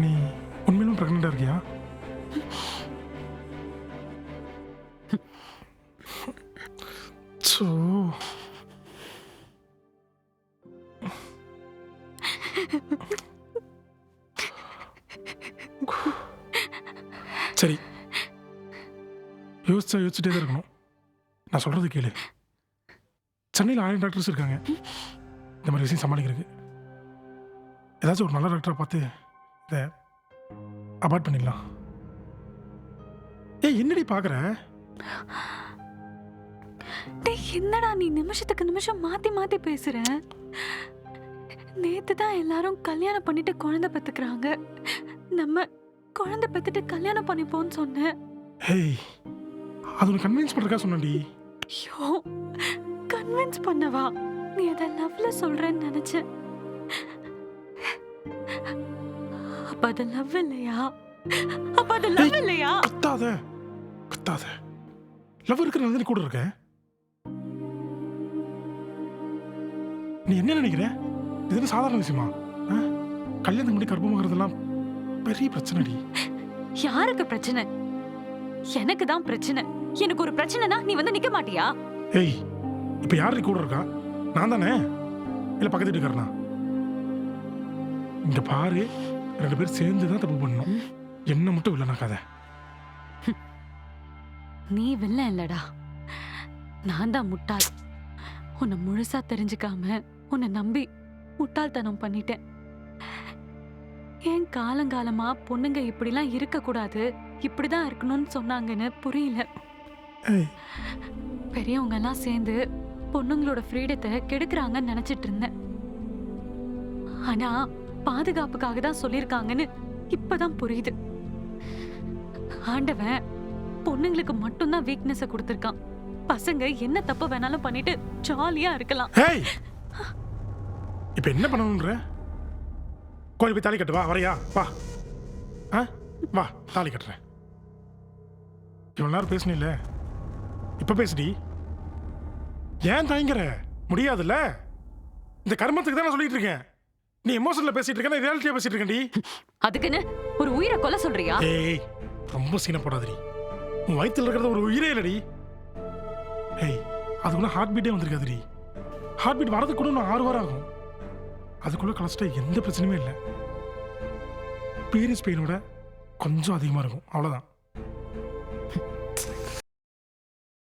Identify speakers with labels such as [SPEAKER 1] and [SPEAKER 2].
[SPEAKER 1] நீ உண்மையிலும் ப்ரெக்னெண்ட்டாக இருக்கியா? ஸோ சரி, யோசிச்சுட்டே தான் இருக்கணும். நான் சொல்கிறது கேளு. சென்னையில் 1000 டாக்டர்ஸ் இருக்காங்க இந்த மாதிரி விஷயம் சமாளிக்கிறதுக்கு. ஏதாச்சும் ஒரு நல்ல டாக்டரை பார்த்து இதை அபார்ட் பண்ணிடலாம். ஏய், என்னடி பார்க்குற?
[SPEAKER 2] என்னடா நீ நிமிஷத்துக்கு நிமிஷம் மாற்றி மாற்றி பேசுகிற? நேற்று தான் எல்லாரும் கல்யாணம் பண்ணிட்டு குழந்தை பெற்றுக்கிறாங்க. நம்ம குழந்தை பெற்றுட்டு கல்யாணம் பண்ணிப்போன்னு சொன்னேன்.
[SPEAKER 1] ஹேய், அது உனக்கு கன்வின்ஸ் பண்ணுறக்கா சொன்னடி.
[SPEAKER 2] ஐயோ, கன்வின்ஸ் பண்ணவா? நீ அதை லவ்ல சொல்றேன்னு நினைச்சேன். அப்ப அது லவ் இல்லையா? அப்ப அது லவ் இல்லையா?
[SPEAKER 1] கத்தாத கத்தாத. லவ் இருக்கிற கூட இருக்க. நீ என்ன நினைக்கிற? இது என்ன சாதாரண விஷயமா? கல்யாணத்துக்கு முன்னாடி கர்ப்பமாகறதெல்லாம் பெரிய பிரச்சனைடி.
[SPEAKER 2] யாருக்கு பிரச்சனை? எனக்கு தான் பிரச்சனை. எனக்கு ஒரு பிரச்சனைனா நீ வந்து நிக்க மாட்டியா?
[SPEAKER 1] ஏய், இப்ப யாரு கூட இருக்கா? நான் தானே, இல்ல பக்கத்து வீட்டுக்காரனா? இங்க பாரு, 2 பேரும் சேர்ந்து தான் தப்பு பண்ணணும். என்ன மட்டும் வில்லனாக்காத.
[SPEAKER 2] நீ வில்லன் இல்லடா, நான் தான் முட்டாள். உன்னை முழுசா தெரிஞ்சுக்காம உன்னை நம்பி முட்டாள்தனம் பண்ணிட்டேன். ஏன் காலங்காலமா பொண்ணுங்க இப்படிலாம் இருக்கக்கூடாது, இப்படிதான் இருக்கணும்னு சொன்னாங்கன்னு புரியல. பெரியவங்க எல்லாம் சேர்ந்து பொண்ணுங்களோட ஃப்ரீடத்தை கெடுக்கிறாங்கன்னு நினைச்சிட்டு இருந்தேன். ஆனா பாதுகாப்புக்காக தான் சொல்லிருக்காங்கன்னு இப்பதான் புரியுது. ஆண்டவன் பொண்ணுங்களுக்கு மட்டும்தான் வீக்னஸ கொடுத்திருக்கான். பசங்க என்ன தப்பு வேணாலும் பண்ணிட்டு ஜாலியா இருக்கலாம்.
[SPEAKER 1] இப்ப என்ன பண்ணணும்ன்ற? கோயில் போய் தாலி கட்டுவா, வரையா? வா வா, தாலி கட்டுறேன். இவ்வளவு நேரம் பேசுனில்ல, இப்ப பேசுடி. ஏன் தயங்குற? முடியாதுல்ல. இந்த கர்மத்துக்கு தான் நான் சொல்லிட்டு இருக்கேன். நீ எமோஷன்ல பேசிட்டு இருக்க, ரியாலிட்டியா பேசிட்டு இருக்கேன்டி.
[SPEAKER 2] அதுக்குன்னு ஒரு உயிரை கொலை சொல்றியா?
[SPEAKER 1] ஏய், ரொம்ப சீன போடாதடி. உன் வயித்துல இருக்கிறது ஒரு உயிரே இல்லடி. ஏய், அதுக்குள்ள ஹார்ட் பீட்டே வந்திருக்காதுடி. ஹார்ட் பீட் வரதுக்கு கூட இன்னும் 6 வாரம் ஆகும். அதுக்குள்ள கலஸ்ட்ரால் எந்த பிரச்சனையுமே இல்லை. பீரியட்ஸ் பெயினோட கொஞ்சம் அதிகமாக இருக்கும், அவ்வளோதான்.